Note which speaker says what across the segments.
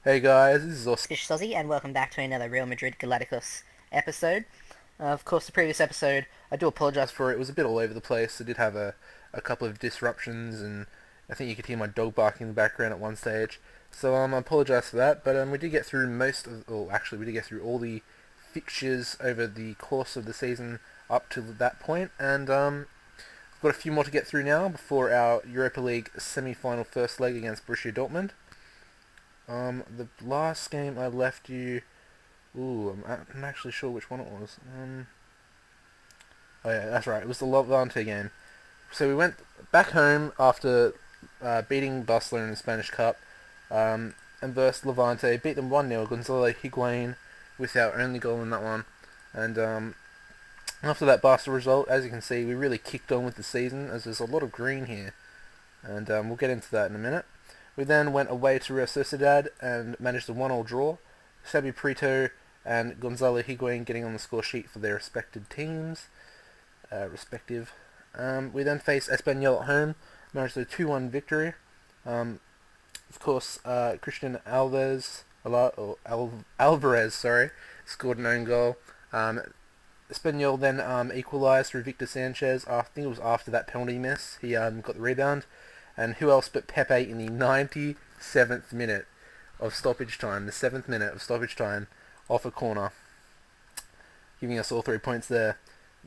Speaker 1: Hey guys, this is Austin.
Speaker 2: AuspiciousAussie, and welcome back to another Real Madrid Galácticos episode. Of course, the previous episode, I do apologise for it. It was a bit all over the place. I did have a couple of disruptions, and I think you could hear my dog barking in the background at one stage. So I apologise for that. But we did get through we did get through all the fixtures over the course of the season up to that point, and we've got a few more to get through now before our Europa League semi-final first leg against Borussia Dortmund. The last game I left you. I'm actually sure which one it was. Oh yeah, that's right. It was the Levante game. So we went back home after beating Barcelona in the Spanish Cup, and versus Levante, beat them 1-0. Gonzalo Higuain with our only goal in that one. And after that Barca result, as you can see, we really kicked on with the season, as there's a lot of green here, and we'll get into that in a minute. We then went away to Real Sociedad and managed a 1-1 draw. Xabi Prieto and Gonzalo Higuain getting on the score sheet for their respective teams. We then faced Espanyol at home, managed a 2-1 victory. Of course, Christian Alvarez, scored an own goal. Espanyol then equalised through Victor Sanchez. I think it was after that penalty miss. He got the rebound. And who else but Pepe in the 97th minute of stoppage time, the 7th minute of stoppage time, off a corner, giving us all 3 points there.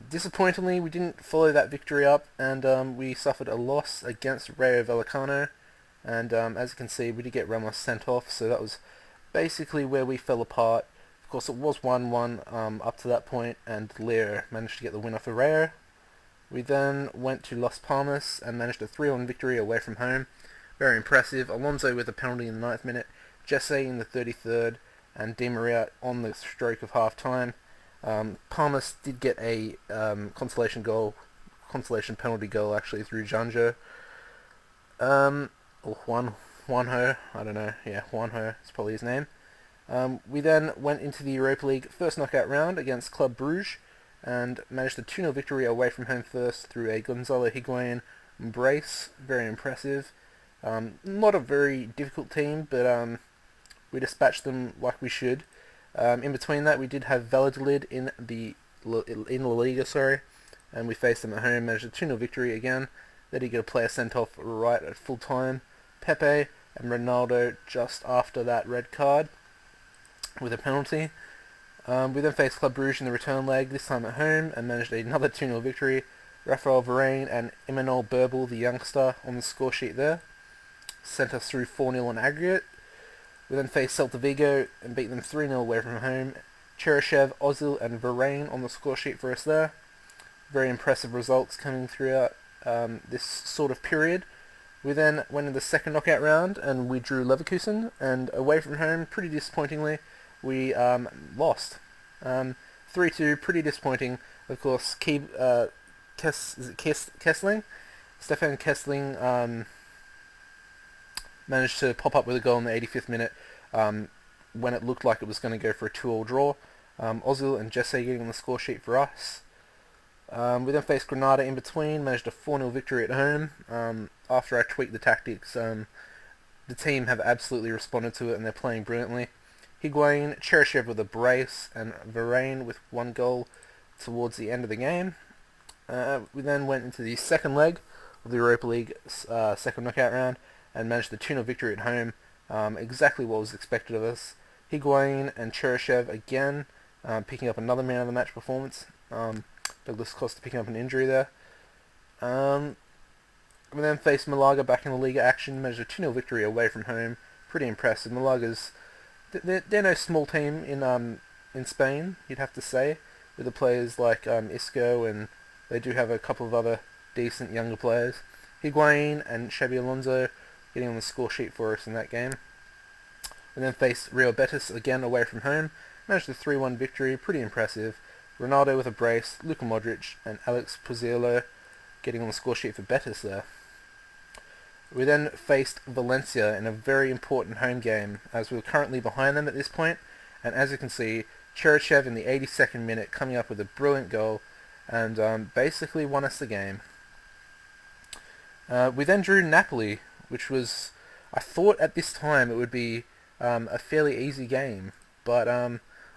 Speaker 2: Disappointingly, we didn't follow that victory up, and we suffered a loss against Rayo Vallecano. And as you can see, we did get Ramos sent off, so that was basically where we fell apart. Of course, it was 1-1 up to that point, and Leo managed to get the winner for Rayo. We then went to Las Palmas and managed a 3-1 victory away from home. Very impressive. Alonso with a penalty in the 9th minute, Jesse in the 33rd, and Di Maria on the stroke of half time. Palmas did get a consolation penalty goal actually through Janjo. Or Juanjo, I don't know. Yeah, Juanjo is probably his name. We then went into the Europa League first knockout round against Club Bruges and managed a 2-0 victory away from home first through a Gonzalo Higuain brace. Very impressive. Not a very difficult team, but we dispatched them like we should. In between that, we did have Valladolid in La Liga, and we faced them at home, managed a 2-0 victory again. They did get a player sent off right at full time. Pepe and Ronaldo just after that red card with a penalty. We then faced Club Brugge in the return leg, this time at home, and managed another 2-0 victory. Rafael Varane and Emmanuel Burbel, the youngster, on the score sheet there, sent us through 4-0 on aggregate. We then faced Celta Vigo and beat them 3-0 away from home. Cheryshev, Ozil and Varane on the score sheet for us there. Very impressive results coming throughout this sort of period. We then went in the second knockout round and we drew Leverkusen, and away from home, pretty disappointingly, we lost. 3-2, pretty disappointing. Of course, Kessling? Stefan Kessling managed to pop up with a goal in the 85th minute when it looked like it was going to go for a 2-2 draw. Ozil and Jesse getting on the score sheet for us. We then faced Granada in between, managed a 4-0 victory at home. After I tweaked the tactics, the team have absolutely responded to it and they're playing brilliantly. Higuain, Cheryshev with a brace, and Varane with one goal towards the end of the game. We then went into the second leg of the Europa League second knockout round and managed the 2-0 victory at home. Exactly what was expected of us. Higuain and Cheryshev again picking up another man of the match performance. Douglas Costa picking up an injury there. We then faced Malaga back in the Liga action, managed a 2-0 victory away from home. Pretty impressive. Malaga's they're no small team in Spain, you'd have to say, with the players like Isco, and they do have a couple of other decent younger players. Higuain and Xabi Alonso getting on the score sheet for us in that game. We then faced Real Betis again away from home, managed a 3-1 victory, pretty impressive. Ronaldo with a brace, Luka Modric and Alex Pozuelo getting on the score sheet for Betis there. We then faced Valencia in a very important home game, as we were currently behind them at this point, and as you can see, Cheryshev in the 82nd minute coming up with a brilliant goal, and basically won us the game. We then drew Napoli, which was, I thought at this time it would be a fairly easy game. But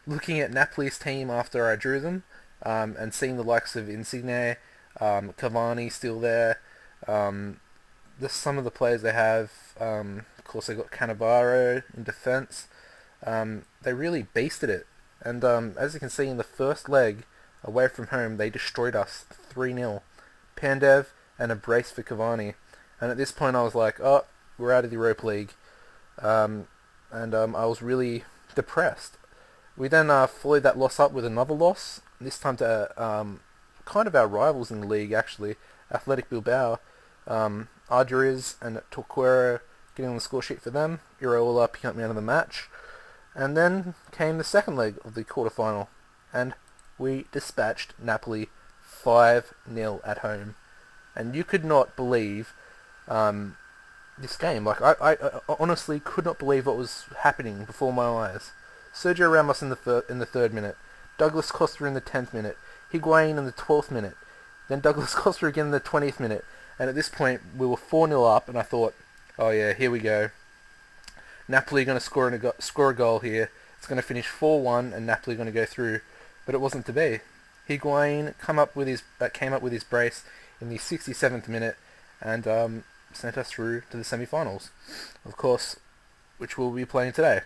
Speaker 2: looking at Napoli's team after I drew them, and seeing the likes of Insigne, Cavani still there, some of the players they have, of course they got Cannavaro in defence, they really beasted it. And as you can see in the first leg, away from home, they destroyed us 3-0. Pandev and a brace for Cavani. And at this point I was like, oh, we're out of the Europa League. And I was really depressed. We then followed that loss up with another loss, this time to kind of our rivals in the league actually, Athletic Bilbao. Arduriz and Torquero getting on the score sheet for them, Iraola picking up man of the match. And then came the second leg of the quarterfinal, and we dispatched Napoli 5-0 at home. And you could not believe this game. Like I honestly could not believe what was happening before my eyes. Sergio Ramos in the 3rd minute, Douglas Costa in the 10th minute, Higuain in the 12th minute, then Douglas Costa again in the 20th minute. And at this point we were 4-0 up, and I thought, oh yeah, here we go. Napoli going to score a goal here. It's going to finish 4-1, and Napoli going to go through. But it wasn't to be. Higuain came up with his brace in the 67th minute, and sent us through to the semi-finals, of course, which we'll be playing today.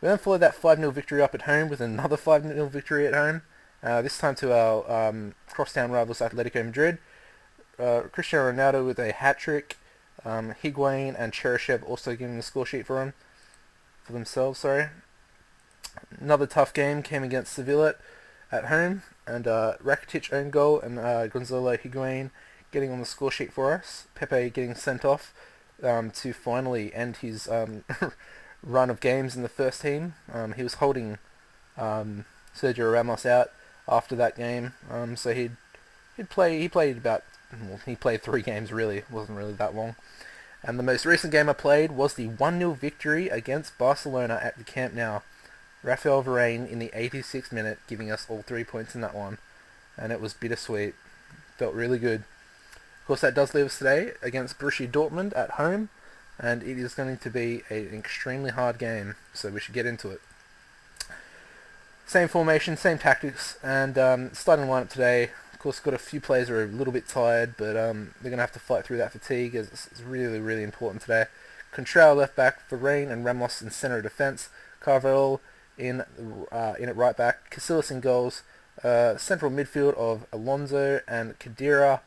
Speaker 2: We then followed that 5-0 victory up at home with another 5-0 victory at home, this time to our crosstown rivals Atletico Madrid. Cristiano Ronaldo with a hat-trick, Higuain and Cheryshev also getting the score sheet for themselves. Another tough game came against Sevilla at home, and Rakitic own goal and Gonzalo Higuain getting on the score sheet for us. Pepe getting sent off to finally end his run of games in the first team. He was holding Sergio Ramos out after that game, so he played 3 games really. It wasn't really that long. And the most recent game I played was the 1-0 victory against Barcelona at the Camp Nou. Rafael Varane in the 86th minute giving us all 3 points in that one. And it was bittersweet. Felt really good. Of course, that does leave us today against Borussia Dortmund at home. And it is going to be an extremely hard game, so we should get into it. Same formation, same tactics, and starting lineup today. Of course, got a few players who are a little bit tired, but they're going to have to fight through that fatigue, as it's really, really important today. Contrao left back, Varane and Ramos in centre of defence, Carvalho in at right back, Casillas in goals, central midfield of Alonso and Khedira,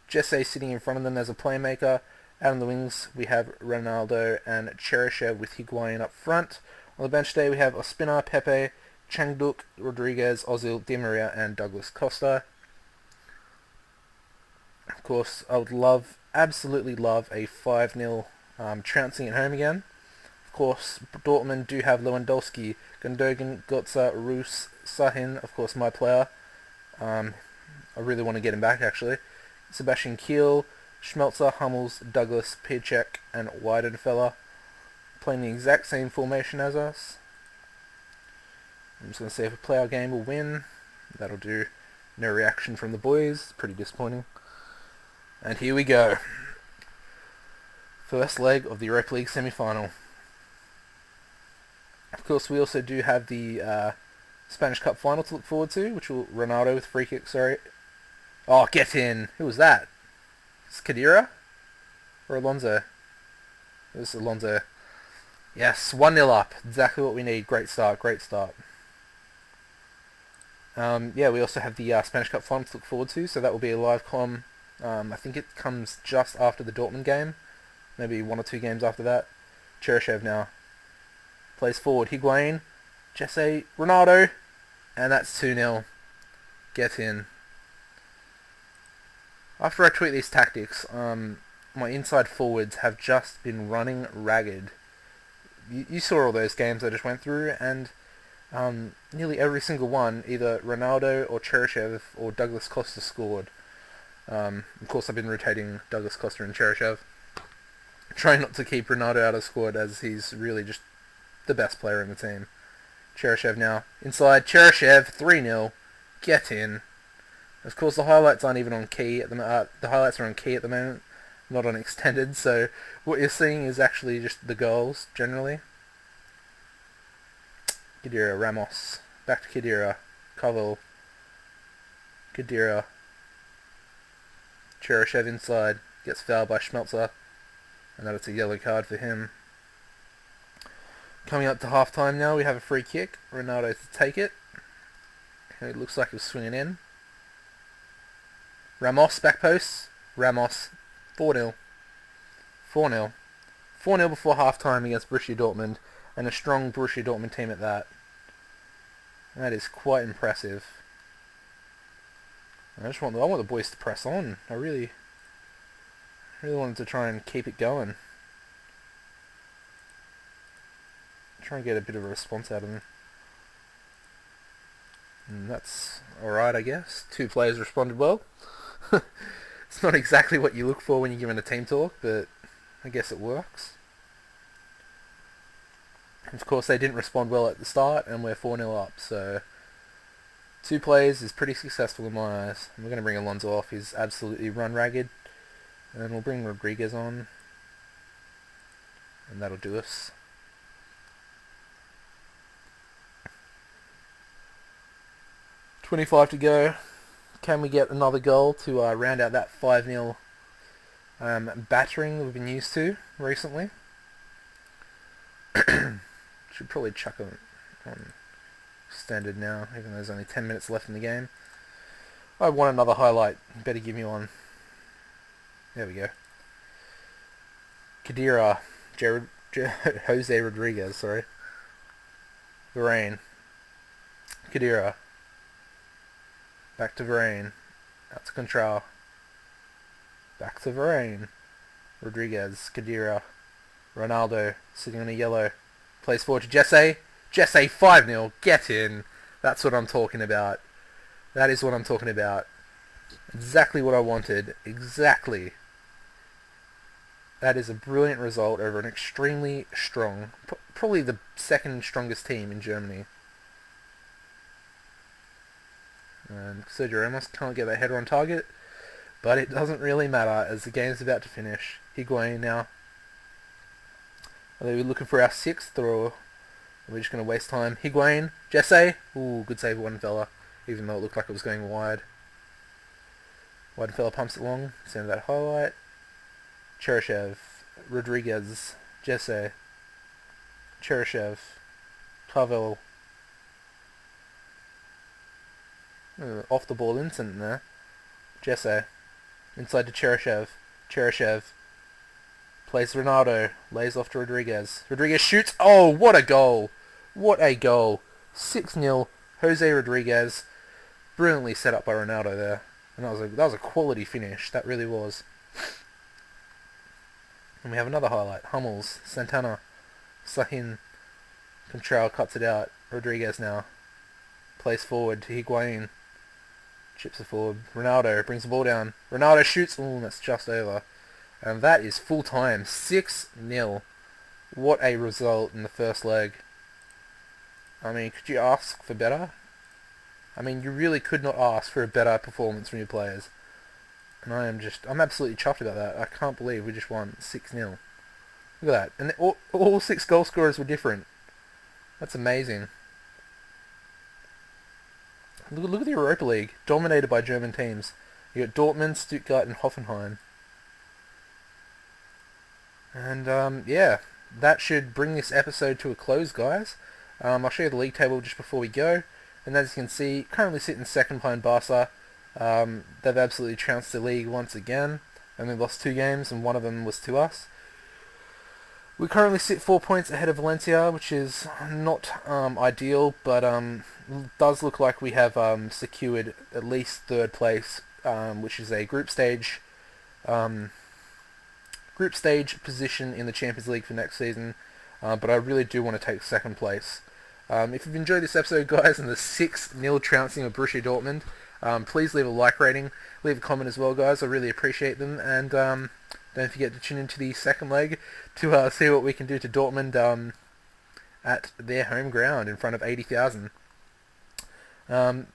Speaker 2: Jesse sitting in front of them as a playmaker. Out on the wings we have Ronaldo and Cheryshev with Higuain up front. On the bench today we have Ospina, Pepe, Changduk, Rodriguez, Ozil, Di Maria and Douglas Costa. Of course, I would absolutely love a 5-0 trouncing at home again. Of course, Dortmund do have Lewandowski, Gundogan, Götze, Roos, Sahin, of course my player. I really want to get him back actually. Sebastian Kiel, Schmelzer, Hummels, Douglas, Piszczek and Weidenfeller playing the exact same formation as us. I'm just going to say if we play our game we'll win. That'll do. No reaction from the boys. Pretty disappointing. And here we go. First leg of the Europa League semi-final. Of course, we also do have the Spanish Cup final to look forward to, which will Ronaldo with free kick, sorry. Oh, get in! Who was that? Is it Khedira? Or Alonso? This is Alonso. Yes, 1-0 up. Exactly what we need. Great start, great start. Yeah, we also have the Spanish Cup final to look forward to, so that will be a live comm. I think it comes just after the Dortmund game. Maybe 1 or 2 games after that. Cheryshev now. Plays forward. Higuain. Jesse. Ronaldo. And that's 2-0. Get in. After I tweet these tactics, my inside forwards have just been running ragged. You saw all those games I just went through, and nearly every single one, either Ronaldo or Cheryshev or Douglas Costa scored. Of course, I've been rotating Douglas Costa and Cheryshev. Trying not to keep Ronaldo out of the squad, as he's really just the best player in the team. Cheryshev now. Inside. Cheryshev. 3-0. Get in. Of course, the highlights aren't even on key at the highlights are on key at the moment, not on extended. So what you're seeing is actually just the goals generally. Khedira, Ramos. Back to Khedira. Koval. Khedira. Cheryshev inside. Gets fouled by Schmelzer. And that's a yellow card for him. Coming up to half-time now, we have a free kick. Ronaldo to take it. It looks like he was swinging in. Ramos, back post. Ramos, 4-0. 4-0. 4-0 before half-time against Borussia Dortmund, and a strong Borussia Dortmund team at that. That is quite impressive. I want the boys to press on. I really wanted to try and keep it going. Try and get a bit of a response out of them. And that's alright, I guess. 2 players responded well. It's not exactly what you look for when you're given a team talk, but I guess it works. And of course, they didn't respond well at the start, and we're 4-0 up, so 2 players is pretty successful in my eyes. And we're going to bring Alonso off. He's absolutely run ragged. And we'll bring Rodriguez on. And that'll do us. .25 to go. Can we get another goal to round out that 5-0 battering that we've been used to recently? Should probably chuck it on standard now, even though there's only 10 minutes left in the game. I want another highlight. Better give me one. There we go. Khedira. Jose Rodriguez, sorry. Varane. Khedira. Back to Varane. Out to Contral. Back to Varane. Rodriguez. Khedira. Ronaldo. Sitting on a yellow. Plays forward to Jesse. Jesse, 5-0. Get in. That's what I'm talking about. That is what I'm talking about. Exactly what I wanted. Exactly. That is a brilliant result over an extremely strong, probably the second strongest team in Germany. And Sergio Ramos can't get that header on target, but it doesn't really matter as the game's about to finish. Higuain now. Are we looking for our 6th, or are we just going to waste time? Higuain, Jesse. Ooh, good save, Weidenfeller, even though it looked like it was going wide. Weidenfeller pumps it long, send that highlight. Cheryshev, Rodriguez, Jesse, Cheryshev, Pavel. Off the ball incident there. Jesse, inside to Cheryshev. Cheryshev plays Ronaldo, lays off to Rodriguez. Rodriguez shoots. Oh, what a goal! What a goal! 6-0. Jose Rodriguez, brilliantly set up by Ronaldo there, and that was a quality finish. That really was. And we have another highlight. Hummels, Santana, Sahin, Contral cuts it out. Rodriguez now plays forward to Higuain. Chips it forward. Ronaldo brings the ball down. Ronaldo shoots. Ooh, that's just over. And that is full time. 6-0. What a result in the first leg. I mean, could you ask for better? I mean, you really could not ask for a better performance from your players. And I'm absolutely chuffed about that. I can't believe we just won 6-0. Look at that. And all 6 goal scorers were different. That's amazing. Look at the Europa League, dominated by German teams. You got Dortmund, Stuttgart, and Hoffenheim. And yeah, that should bring this episode to a close, guys. I'll show you the league table just before we go. And as you can see, currently sitting second behind Barca. They've absolutely trounced the league once again. Only lost 2 games, and one of them was to us. We currently sit 4 points ahead of Valencia, which is not ideal, but does look like we have secured at least 3rd place, which is a group stage position in the Champions League for next season. But I really do want to take 2nd place. If you've enjoyed this episode, guys, and the 6-0 trouncing of Borussia Dortmund, please leave a like rating, leave a comment as well, guys. I really appreciate them, and don't forget to tune into the 2nd leg to see what we can do to Dortmund at their home ground in front of 80,000. Man,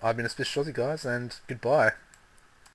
Speaker 2: I've been AuspiciousAussie, guys, and goodbye.